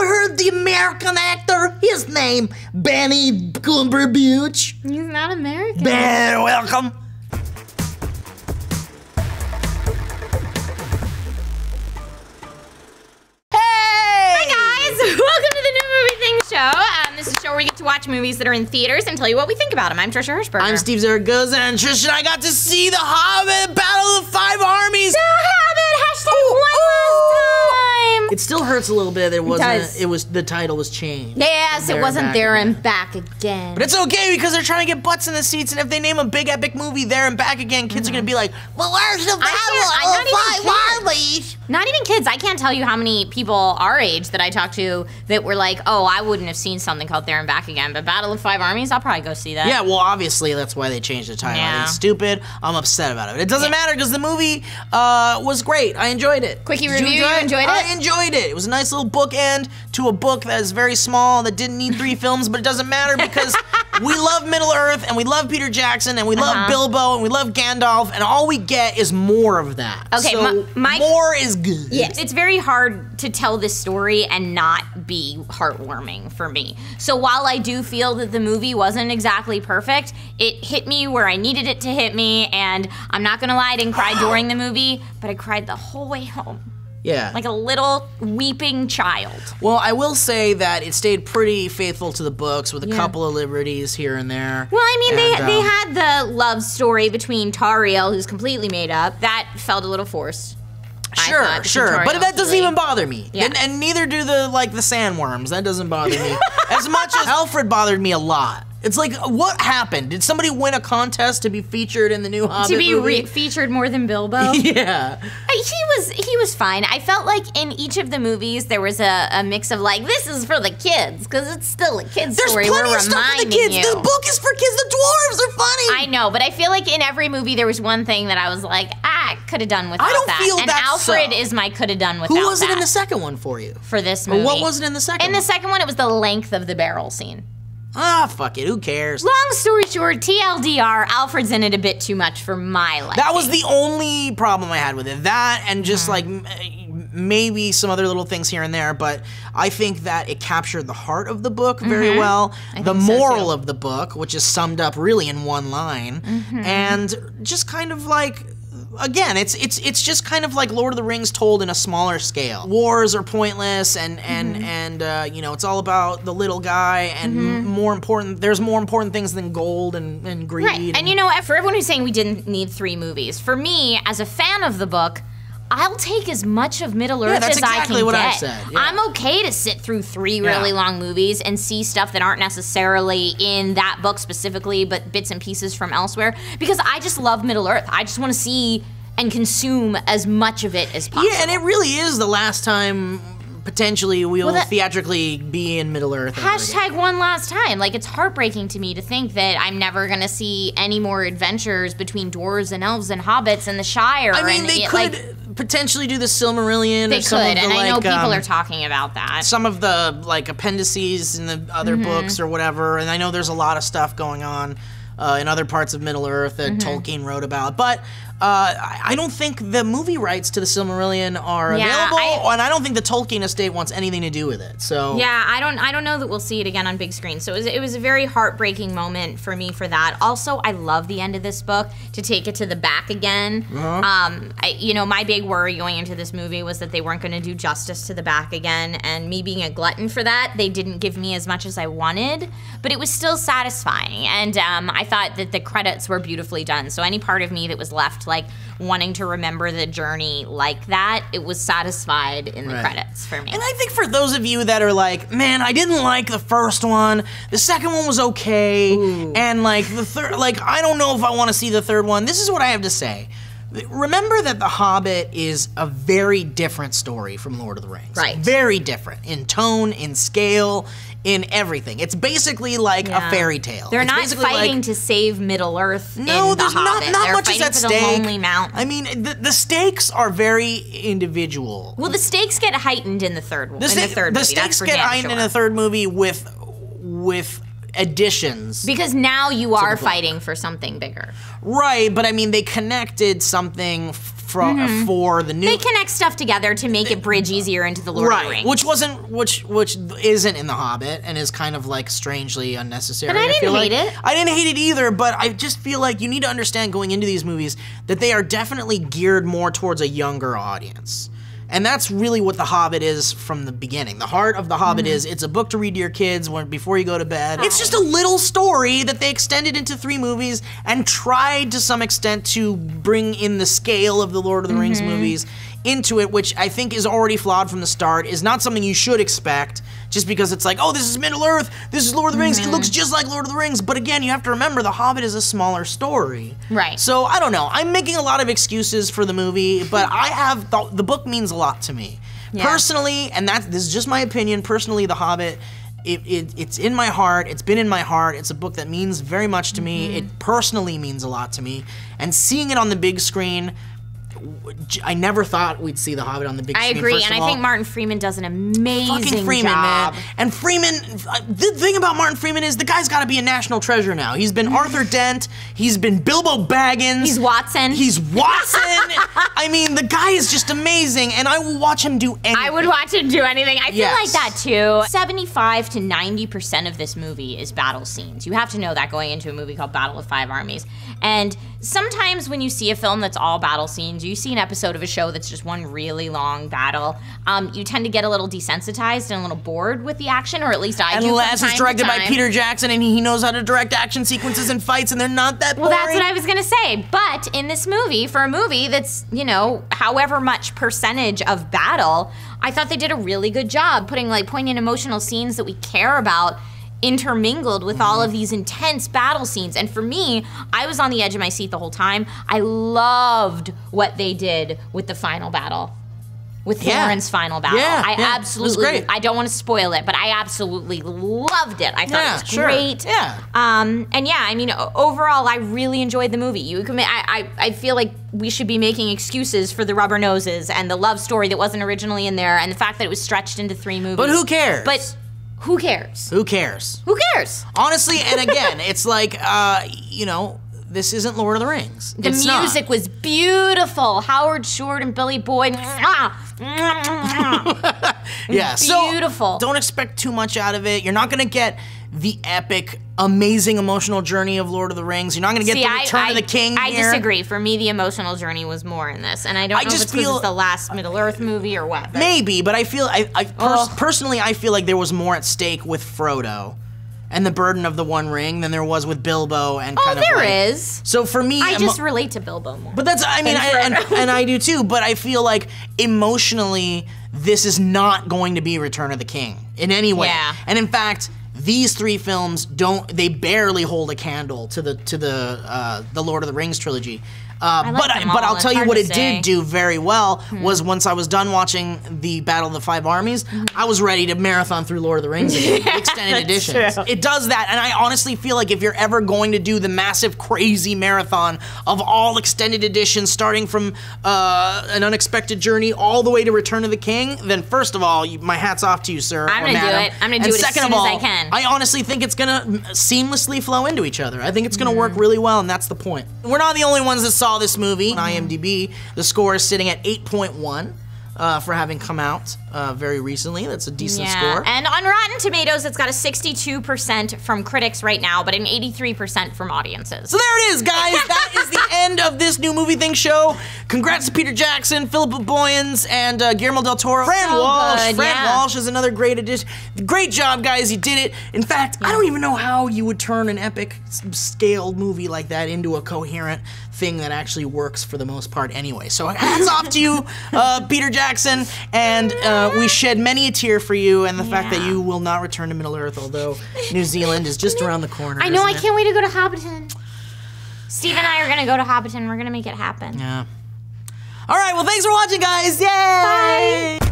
ever heard the American actor? His name, Benny Cumberbatch. He's not American. Ben, welcome. Welcome to the New Movie Thing Show. This is a show where we get to watch movies that are in theaters and tell you what we think about them. I'm Trisha Hirschberger. I'm Steve Zaragoza, and Trisha and I got to see The Hobbit, Battle of the Five Armies. The Hobbit, hashtag one last time. It still hurts a little bit. It wasn't. The title was changed. Yes, it wasn't There and Back Again. But it's okay because they're trying to get butts in the seats, and if they name a big epic movie There and Back Again, kids are gonna be like, "Well, where's the Battle of the Five Armies?" Not even kids. I can't tell you how many people our age that I talked to that were like, "Oh, I wouldn't have seen something called There and Back Again, but Battle of Five Armies, I'll probably go see that." Yeah, well, obviously that's why they changed the title. Yeah. It's stupid. I'm upset about it. It doesn't matter because the movie was great. I enjoyed it. Quickie Did review. You enjoyed it? I enjoyed it. It was a nice little bookend to a book that is very small that didn't need 3 films, but it doesn't matter because we love Middle Earth and we love Peter Jackson and we love Bilbo and we love Gandalf, and all we get is more of that. Okay, so more is good. Yes, it's very hard to tell this story and not be heartwarming for me. So while I do feel that the movie wasn't exactly perfect, it hit me where I needed it to hit me, and I'm not gonna lie, I didn't cry during the movie, but I cried the whole way home. Yeah. Like a little weeping child. Well, I will say that it stayed pretty faithful to the books with a couple of liberties here and there. Well, I mean, they had the love story between Tauriel, who's completely made up. That felt a little forced. Sure, but that doesn't even bother me. Yeah. And neither do the sandworms. That doesn't bother me. As much as Alfred bothered me a lot. It's like, what happened? Did somebody win a contest to be featured in the new Hobbit movie? Featured more than Bilbo? Yeah. He was fine. I felt like in each of the movies there was a mix of like, this is for the kids, because it's still a kid's story. There's plenty of stuff for the kids. The book is for kids. The dwarves are funny. I know, but I feel like in every movie there was one thing that I was like, could have done without that. I don't feel and that's Alfred is my could have done without that. Who was it in the second one for you? For this movie. Or what was it in the second one? In the second one, it was the length of the barrel scene. Ah, fuck it. Who cares? Long story short, TLDR, Alfred's in it a bit too much for my liking. That was the only problem I had with it. That and just like maybe some other little things here and there, but I think that it captured the heart of the book very well. The moral of the book, which is summed up really in one line, and just kind of like, again, it's just kind of like Lord of the Rings told in a smaller scale. Wars are pointless, and you know, it's all about the little guy, and there's more important things than gold and greed. Right, and you know, for everyone who's saying we didn't need 3 movies, for me, as a fan of the book, I'll take as much of Middle Earth as I can what get. I've said. Yeah. I'm okay to sit through 3 really long movies and see stuff that aren't necessarily in that book specifically, but bits and pieces from elsewhere, because I just love Middle Earth. I just want to see and consume as much of it as possible. Yeah, and it really is the last time potentially we'll theatrically be in Middle Earth. Hashtag one last time. Like, it's heartbreaking to me to think that I'm never gonna see any more adventures between dwarves and elves and hobbits in the Shire. I mean, they could potentially do the Silmarillion. They could, and I know people are talking about that. Some of the appendices in the other books or whatever, and I know there's a lot of stuff going on in other parts of Middle Earth that Tolkien wrote about, but I don't think the movie rights to the Silmarillion are available, and I don't think the Tolkien estate wants anything to do with it. So yeah, I don't know that we'll see it again on big screen. So it was a very heartbreaking moment for me for that. Also, I love the end of this book, to take it to the back again. You know, my big worry going into this movie was that they weren't going to do justice to the back again, and me being a glutton for that, they didn't give me as much as I wanted, but it was still satisfying, and I thought that the credits were beautifully done. So any part of me that was left like wanting to remember the journey like that, it was satisfied in the credits for me. And I think for those of you that are like, man, I didn't like the first one, the second one was okay, and like the third, like I don't know if I want to see the third one, this is what I have to say. Remember that The Hobbit is a very different story from Lord of the Rings. Right. Very different in tone, in scale, in everything. It's basically like a fairy tale. They're not fighting to save Middle Earth. No, there's not much at stake. The Lonely Mountain. I mean, the stakes are very individual. Well, the stakes get heightened in the third movie. The stakes get heightened in the third movie with additions. Because now you are fighting for something bigger. Right, but I mean, they connected something for the new. They connect stuff together to make it bridge easier into the Lord of the Rings. Which isn't in The Hobbit and is kind of like strangely unnecessary. But I didn't hate it. I didn't hate it either, but I just feel like you need to understand going into these movies that they are definitely geared more towards a younger audience. And that's really what The Hobbit is from the beginning. The heart of The Hobbit is it's a book to read to your kids before you go to bed. It's just a little story that they extended into 3 movies and tried to some extent to bring in the scale of the Lord of the Rings movies into it, which I think is already flawed from the start, is not something you should expect just because it's like, oh, this is Middle-earth, this is Lord of the Rings, it looks just like Lord of the Rings. But again, you have to remember The Hobbit is a smaller story. Right. So, I don't know. I'm making a lot of excuses for the movie, but I have the book means a lot to me. Yeah. Personally, and this is just my opinion, personally, The Hobbit, it's in my heart, it's been in my heart, it's a book that means very much to me, it personally means a lot to me, and seeing it on the big screen, I never thought we'd see The Hobbit on the big screen. I agree, and I think Martin Freeman does an amazing job. Man. And Freeman, the thing about Martin Freeman is the guy's got to be a national treasure now. He's been Arthur Dent, he's been Bilbo Baggins. He's Watson. I mean, the guy is just amazing, and I will watch him do anything. I would watch him do anything. I feel like that too. 75 to 90% of this movie is battle scenes. You have to know that going into a movie called Battle of Five Armies. And sometimes when you see a film that's all battle scenes, you see an episode of a show that's just one really long battle, you tend to get a little desensitized and a little bored with the action, or at least I do. Unless it's directed by Peter Jackson and he knows how to direct action sequences and fights, and they're not that boring. Well, that's what I was gonna say. But in this movie, for a movie that's, you know, however much percentage of battle, I thought they did a really good job putting like poignant emotional scenes that we care about intermingled with all of these intense battle scenes. And for me, I was on the edge of my seat the whole time. I loved what they did with the final battle. With Thorin's final battle. I absolutely, it was great. I don't want to spoil it, but I absolutely loved it. I thought it was great. And yeah, I mean, overall, I really enjoyed the movie. I feel like we should be making excuses for the rubber noses and the love story that wasn't originally in there, and the fact that it was stretched into 3 movies. But who cares? But who cares? Who cares? Who cares? Honestly, and again, it's like, you know, this isn't Lord of the Rings. The music was beautiful. Howard Shore and Billy Boyd. Yeah, beautiful. So don't expect too much out of it. You're not going to get the epic, amazing emotional journey of Lord of the Rings. You're not going to get the Return of the King I disagree. For me, the emotional journey was more in this. And I don't know if it's because it's the last Middle-earth movie or what. But. Maybe, but I feel, personally, I feel like there was more at stake with Frodo and the burden of the One Ring than there was with Bilbo and kind of there is. So for me, I just relate to Bilbo more. But that's, I mean, and I do too, but I feel like emotionally, this is not going to be Return of the King in any way. Yeah. And in fact, these 3 films they barely hold a candle to the Lord of the Rings trilogy. But I'll tell you what it did do very well was once I was done watching the Battle of the Five Armies, I was ready to marathon through Lord of the Rings again, extended editions. True. It does that, and I honestly feel like if you're ever going to do the massive, crazy marathon of all extended editions, starting from An Unexpected Journey all the way to Return of the King, then first of all, my hat's off to you, sir. I'm gonna do it. I'm gonna do it as soon as I can. I honestly think it's gonna seamlessly flow into each other. I think it's gonna work really well, and that's the point. We're not the only ones that saw this movie on IMDb. The score is sitting at 8.1 for having come out very recently. That's a decent score. And on Rotten Tomatoes, it's got a 62% from critics right now, but an 83% from audiences. So there it is, guys. That is the end of this new Movie Thing show. Congrats to Peter Jackson, Philip Boyens, and Guillermo del Toro. Fran Walsh. Fran Walsh is another great addition. Great job, guys. You did it. In fact, I don't even know how you would turn an epic scaled movie like that into a coherent thing that actually works for the most part anyway. So hats off to you, Peter Jackson, and we shed many a tear for you and the fact that you will not return to Middle-earth, although New Zealand is just around the corner. I know, I can't wait to go to Hobbiton. Steve and I are going to go to Hobbiton. We're going to make it happen. Yeah. All right, well, thanks for watching, guys. Yay! Bye!